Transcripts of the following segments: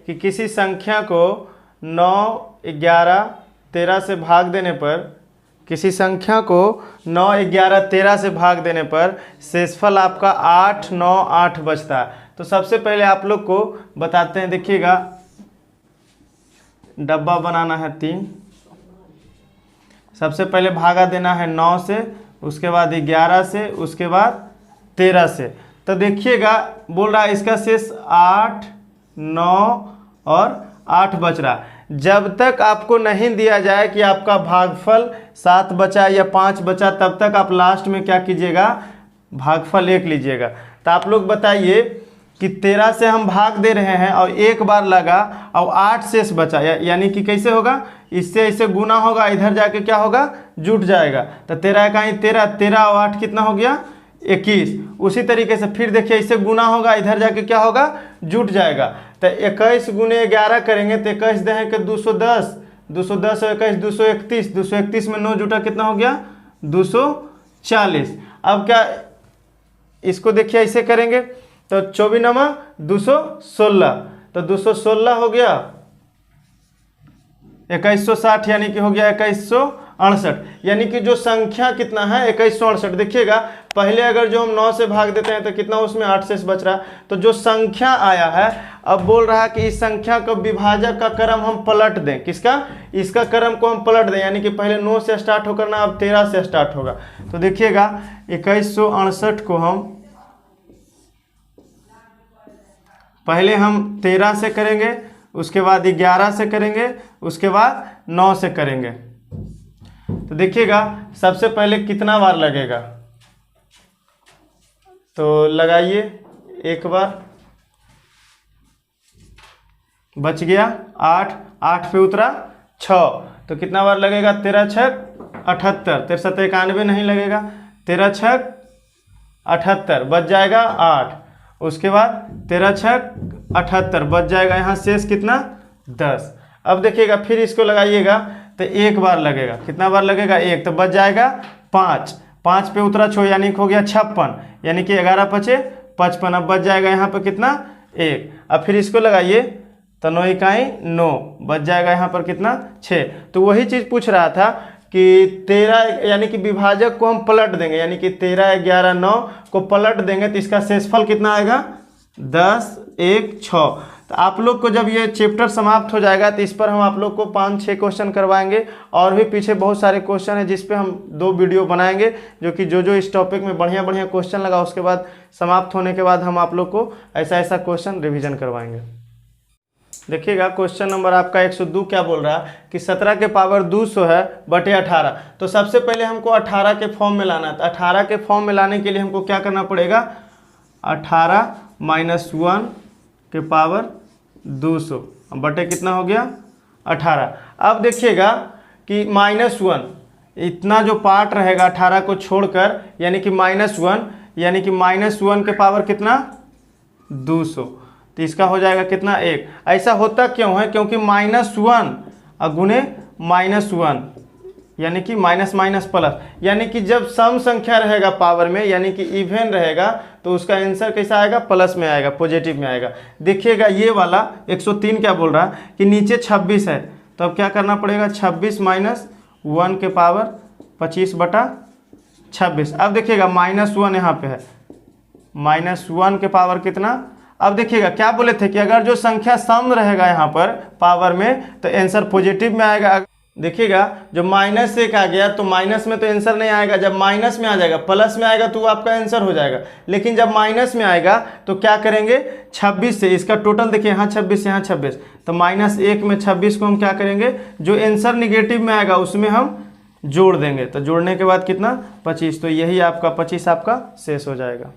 कि किसी संख्या को 9, 11, 13 से भाग देने पर, किसी संख्या को 9, 11, 13 से भाग देने पर शेषफल आपका 8, 9, 8 बचता है। तो सबसे पहले आप लोग को बताते हैं, देखिएगा डब्बा बनाना है 3, सबसे पहले भागा देना है 9 से, उसके बाद 11 से, उसके बाद 13 से। तो देखिएगा बोल रहा है इसका शेष 8, 9 और 8 बच रहा है। जब तक आपको नहीं दिया जाए कि आपका भागफल 7 बचा या 5 बचा, तब तक आप लास्ट में क्या कीजिएगा, भागफल 1 लीजिएगा। तो आप लोग बताइए कि 13 से हम भाग दे रहे हैं और एक बार लगा और 8 शेष बचा, यानी कि कैसे होगा, इससे ऐसे गुना होगा, इधर जाके क्या होगा, जुट जाएगा। तो 13 का 13, 13 और 8 कितना हो गया, 21। उसी तरीके से फिर देखिए इससे गुना होगा, इधर जाके क्या होगा, जुट जाएगा। तो 21 गुने 11 करेंगे तो 21 दें कि 210, 210 और 21 231, 231 में 9 जुटा कितना हो गया, 240। अब क्या इसको देखिए ऐसे करेंगे तो 24 216, तो 216 हो गया 2160, यानी कि हो गया 2168। यानी कि जो संख्या कितना है 2168। देखिएगा पहले अगर जो हम 9 से भाग देते हैं तो कितना, उसमें 8 शेष बच रहा है। तो जो संख्या आया है, अब बोल रहा है कि इस संख्या को विभाजक का क्रम हम पलट दें। किसका, इसका क्रम को हम पलट दें, यानी कि पहले 9 से स्टार्ट होकर ना अब 13 से स्टार्ट होगा। तो देखिएगा 2168 को हम पहले हम 13 से करेंगे, उसके बाद 11 से करेंगे, उसके बाद 9 से करेंगे। तो देखिएगा सबसे पहले कितना बार लगेगा, तो लगाइए एक बार, बच गया 8, 8 पे उतरा 6, तो कितना बार लगेगा, 13 छक 78, 13 7 91 नहीं लगेगा, 13 छक 78 बच जाएगा 8, उसके बाद 13 छक 78 बच जाएगा, यहाँ शेष कितना 10। अब देखिएगा फिर इसको लगाइएगा तो एक बार लगेगा, कितना बार लगेगा, 1, तो बच जाएगा 5, 5 पे उतरा 6, यानी हो गया 56, यानी कि 11 पचे 55, अब बच जाएगा यहाँ पर कितना 1। अब फिर इसको लगाइए तो 9 इकाई 9 बच जाएगा यहाँ पर कितना 6। तो वही चीज़ पूछ रहा था कि 13, यानी कि विभाजक को हम पलट देंगे, यानी कि 13, 11, 9 को पलट देंगे तो इसका शेषफल कितना आएगा, 10, 1, 6। तो आप लोग को जब ये चैप्टर समाप्त हो जाएगा तो इस पर हम आप लोग को 5-6 क्वेश्चन करवाएंगे, और भी पीछे बहुत सारे क्वेश्चन हैं जिस पे हम 2 वीडियो बनाएंगे, जो कि जो इस टॉपिक में बढ़िया बढ़िया क्वेश्चन लगा उसके बाद समाप्त होने के बाद हम आप लोग को ऐसा ऐसा क्वेश्चन रिविजन करवाएंगे। देखिएगा क्वेश्चन नंबर आपका 102 क्या बोल रहा है कि 17 के पावर 200 है बटे 18। तो सबसे पहले हमको 18 के फॉर्म में लाना है। तो 18 के फॉर्म में लाने के लिए हमको क्या करना पड़ेगा, 18 - 1 के पावर 200 बटे कितना हो गया 18। अब देखिएगा कि -1 इतना जो पार्ट रहेगा 18 को छोड़कर, यानी कि -1, यानी कि -1 के पावर कितना 200, तो इसका हो जाएगा कितना 1। ऐसा होता क्यों है, क्योंकि -1 गुने -1 यानी कि माइनस माइनस प्लस, यानी कि जब सम संख्या रहेगा पावर में, यानी कि इवन रहेगा, तो उसका आंसर कैसा आएगा, प्लस में आएगा, पॉजिटिव में आएगा। देखिएगा ये वाला 103 क्या बोल रहा है कि नीचे 26 है, तो अब क्या करना पड़ेगा, 26 - 1 के पावर 25 बटा 26। अब देखिएगा -1 यहाँ पे है, -1 के पावर कितना। अब देखिएगा क्या बोले थे कि अगर जो संख्या सम रहेगा यहाँ पर पावर में तो आंसर पॉजिटिव में आएगा। देखिएगा जो -1 आ गया तो माइनस में तो आंसर नहीं आएगा, जब माइनस में आ जाएगा प्लस में आएगा तो वो आपका आंसर हो जाएगा। लेकिन जब माइनस में आएगा तो क्या करेंगे, 26 से इसका टोटल देखिए, यहाँ 26 यहाँ 26, तो -1 में 26 को हम क्या करेंगे, जो आंसर निगेटिव में आएगा उसमें हम जोड़ देंगे, तो जोड़ने के बाद कितना 25, तो यही आपका 25 आपका शेष हो जाएगा।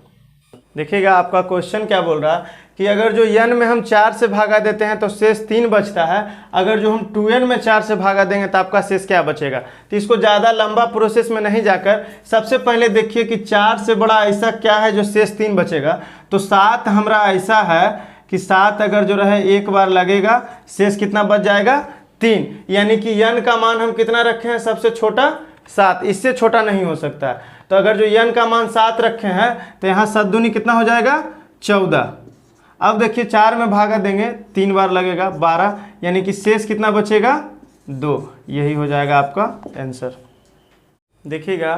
देखिएगा आपका क्वेश्चन क्या बोल रहा है कि अगर जो n में हम 4 से भागा देते हैं तो शेष 3 बचता है, अगर जो हम 2n में 4 से भागा देंगे तो आपका शेष क्या बचेगा। तो इसको ज़्यादा लंबा प्रोसेस में नहीं जाकर सबसे पहले देखिए कि 4 से बड़ा ऐसा क्या है जो शेष 3 बचेगा। तो 7 हमारा ऐसा है कि 7 अगर जो रहे एक बार लगेगा, शेष कितना बच जाएगा 3, यानी कि n का मान हम कितना रखे हैं, सबसे छोटा 7, इससे छोटा नहीं हो सकता। तो अगर जो n का मान 7 रखे हैं तो यहाँ 7 दूनी कितना हो जाएगा 14। अब देखिए 4 में भागा देंगे 3 बार लगेगा 12, यानी कि शेष कितना बचेगा 2। यही हो जाएगा आपका आंसर। देखिएगा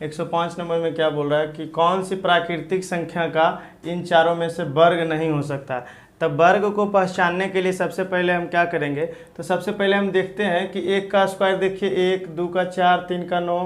105 नंबर में क्या बोल रहा है कि कौन सी प्राकृतिक संख्या का इन चारों में से वर्ग नहीं हो सकता। तब वर्ग को पहचानने के लिए सबसे पहले हम क्या करेंगे, तो सबसे पहले हम देखते हैं कि 1 का स्क्वायर देखिए 1, 2 का 4, 3 का 9,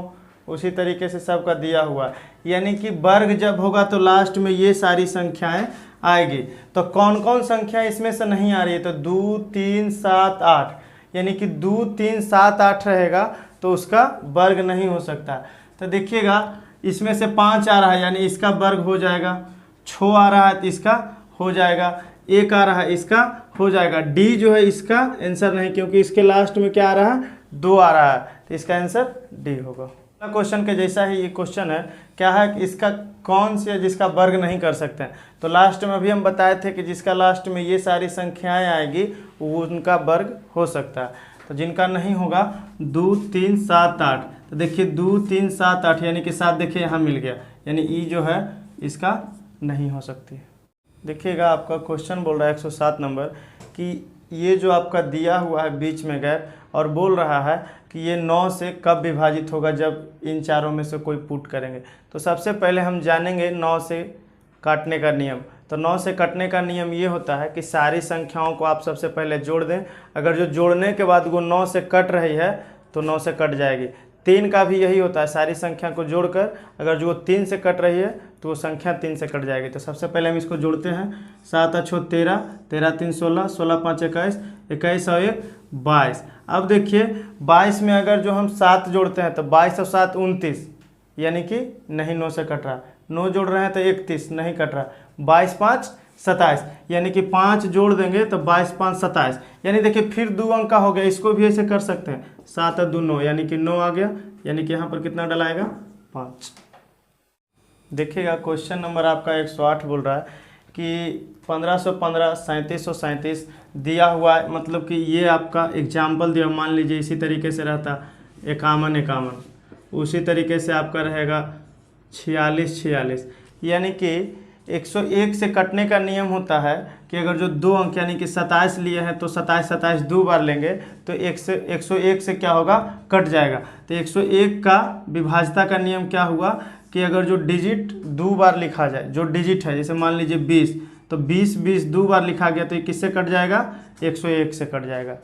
उसी तरीके से सबका दिया हुआ है। यानी कि वर्ग जब होगा तो लास्ट में ये सारी संख्याएं आएगी। तो कौन कौन संख्या इसमें से नहीं आ रही है, तो 2, 3, 7, 8, यानी कि 2, 3, 7, 8 रहेगा तो उसका वर्ग नहीं हो सकता। तो देखिएगा इसमें से 5 आ रहा है यानी इसका वर्ग हो जाएगा, 6 आ रहा है तो इसका हो जाएगा, 1 आ रहा है इसका हो जाएगा। डी जो है इसका आंसर नहीं, क्योंकि इसके लास्ट में क्या आ रहा है 2 आ रहा है, तो इसका आंसर डी होगा। क्वेश्चन के जैसा ही ये क्वेश्चन है, क्या है कि इसका कौन सी है जिसका वर्ग नहीं कर सकते हैं। तो लास्ट में अभी हम बताए थे कि जिसका लास्ट में ये सारी संख्याएं आएगी वो उनका वर्ग हो सकता है। तो जिनका नहीं होगा 2, 3, 7, 8, तो देखिए 2, 3, 7, 8 यानी कि 7 देखिए यहाँ मिल गया, यानी ई जो है इसका नहीं हो सकती। देखिएगा आपका क्वेश्चन बोल रहा है 107 नंबर कि ये जो आपका दिया हुआ है बीच में गैप और बोल रहा है कि ये 9 से कब विभाजित होगा जब इन चारों में से कोई पुट करेंगे। तो सबसे पहले हम जानेंगे 9 से काटने का नियम। तो 9 से कटने का नियम ये होता है कि सारी संख्याओं को आप सबसे पहले जोड़ दें। अगर जो जोड़ने के बाद वो 9 से कट रही है तो 9 से कट जाएगी। 3 का भी यही होता है, सारी संख्या को जोड़कर अगर जो 3 से कट रही है तो वो संख्या 3 से कट जाएगी। तो सबसे पहले हम इसको जोड़ते हैं। 7 अच्छो 13, 13 3 16, 16 5 21, 21 और 1 22। अब देखिए 22 में अगर जो हम 7 जोड़ते हैं तो 22 और 7 29, यानी कि नहीं 9 से कट रहा। 9 जोड़ रहे हैं तो 31 नहीं कट रहा। 22 5 27, यानी कि 5 जोड़ देंगे तो 22 5 27, यानी देखिए फिर 2 अंक का हो गया। इसको भी ऐसे कर सकते हैं, 7 और 2 9, यानी कि 9 आ गया, यानी कि यहाँ पर कितना डलाएगा 5। देखिएगा क्वेश्चन नंबर आपका 108 बोल रहा है कि 1515 3737 दिया हुआ है, मतलब कि ये आपका एग्जाम्पल दिया। मान लीजिए इसी तरीके से रहता 51 51, उसी तरीके से आपका रहेगा 46 46, यानी कि 101 से कटने का नियम होता है कि अगर जो 2 अंक यानी कि 27 लिए हैं तो 27 27 2 बार लेंगे तो 101 से क्या होगा कट जाएगा। तो 101 का विभाज्यता का नियम क्या हुआ कि अगर जो डिजिट 2 बार लिखा जाए, जो डिजिट है जैसे मान लीजिए 20, तो 20 20 2 बार लिखा गया तो ये किससे कट जाएगा 101 से कट जाएगा।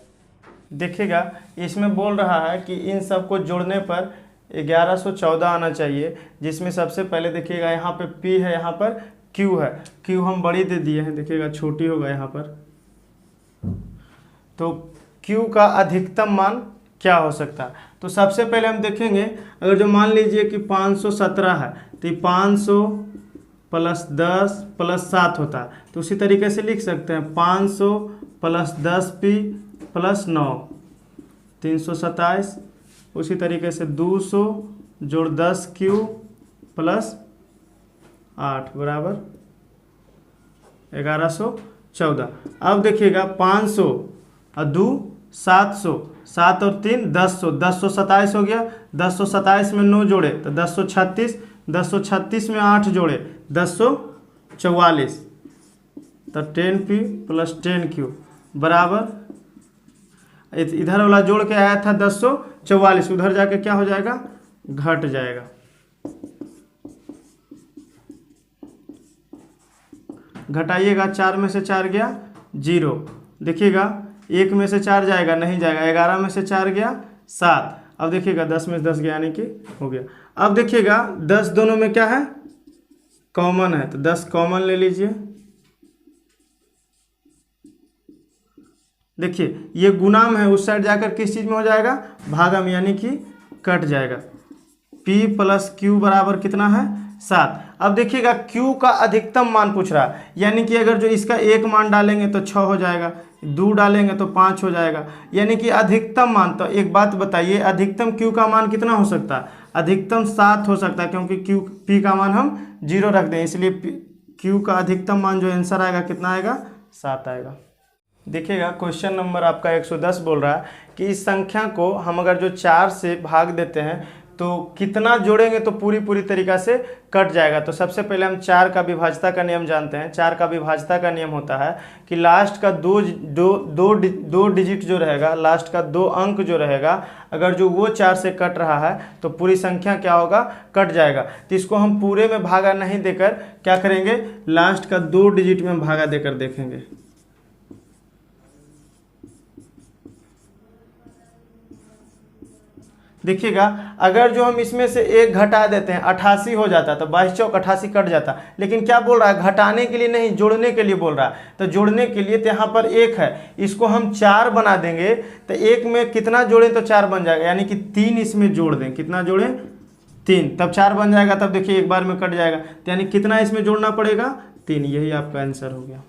देखिएगा इसमें बोल रहा है कि इन सबको जोड़ने पर 1114 आना चाहिए, जिसमें सबसे पहले देखिएगा यहाँ पे P है, यहाँ पर Q है। Q हम बड़ी दे दिए हैं, देखिएगा छोटी होगा यहाँ पर। तो Q का अधिकतम मान क्या हो सकता है, तो सबसे पहले हम देखेंगे अगर जो मान लीजिए कि 517 है तो ये 500 प्लस 10 प्लस 7 होता है, तो उसी तरीके से लिख सकते हैं 500 प्लस 10P प्लस 9 327, उसी तरीके से 200 जोड़ 10Q प्लस 8 बराबर 1114। अब देखिएगा 500 और 2 700, 7 और 3 1000, 1027 हो गया। 1027 में 9 जोड़े तो 1036, 1036 में 8 जोड़े 1044, तो 10P प्लस 10Q बराबर, इधर वाला जोड़ के आया था 1044, उधर जाके क्या हो जाएगा घट जाएगा। घटाइएगा, 4 में से 4 गया 0, देखिएगा 1 में से 4 जाएगा नहीं जाएगा, 11 में से 4 गया 7, अब देखिएगा 10 में से 10 गया यानी कि हो गया। अब देखिएगा 10 दोनों में क्या है कॉमन है, तो 10 कॉमन ले लीजिए। देखिए ये गुणाम है, उस साइड जाकर किस चीज़ में हो जाएगा भागम, यानी कि कट जाएगा। P प्लस Q बराबर कितना है 7। अब देखिएगा Q का अधिकतम मान पूछ रहा है, यानी कि अगर जो इसका 1 मान डालेंगे तो 6 हो जाएगा, 2 डालेंगे तो 5 हो जाएगा, यानी कि अधिकतम मान। तो एक बात बताइए अधिकतम Q का मान कितना हो सकता है, अधिकतम 7 हो सकता है, क्योंकि P का मान हम 0 रख दें, इसलिए Q का अधिकतम मान जो आंसर आएगा कितना आएगा 7 आएगा। देखिएगा क्वेश्चन नंबर आपका 110 बोल रहा है कि इस संख्या को हम अगर जो 4 से भाग देते हैं तो कितना जोड़ेंगे तो पूरी पूरी तरीक़ा से कट जाएगा। तो सबसे पहले हम 4 का विभाज्यता का नियम जानते हैं। 4 का विभाज्यता का नियम होता है कि लास्ट का दो डिजिट जो रहेगा, लास्ट का 2 अंक जो रहेगा, अगर जो वो 4 से कट रहा है तो पूरी संख्या क्या होगा, कट जाएगा। तो इसको हम पूरे में भागा नहीं देकर क्या करेंगे, लास्ट का 2 डिजिट में भागा देकर देखेंगे। देखिएगा, अगर जो हम इसमें से 1 घटा देते हैं 88 हो जाता, तो 22 चौक 88 कट जाता। लेकिन क्या बोल रहा है, घटाने के लिए नहीं, जोड़ने के लिए बोल रहा है। तो जोड़ने के लिए तो यहाँ पर 1 है, इसको हम 4 बना देंगे। तो 1 में कितना जोड़ें तो 4 बन जाएगा, यानी कि 3 इसमें जोड़ दें। कितना जोड़ें, 3, तब 4 बन जाएगा। तब देखिए एक बार में कट जाएगा, तो यानी कितना इसमें जोड़ना पड़ेगा, 3। यही आपका आंसर हो गया।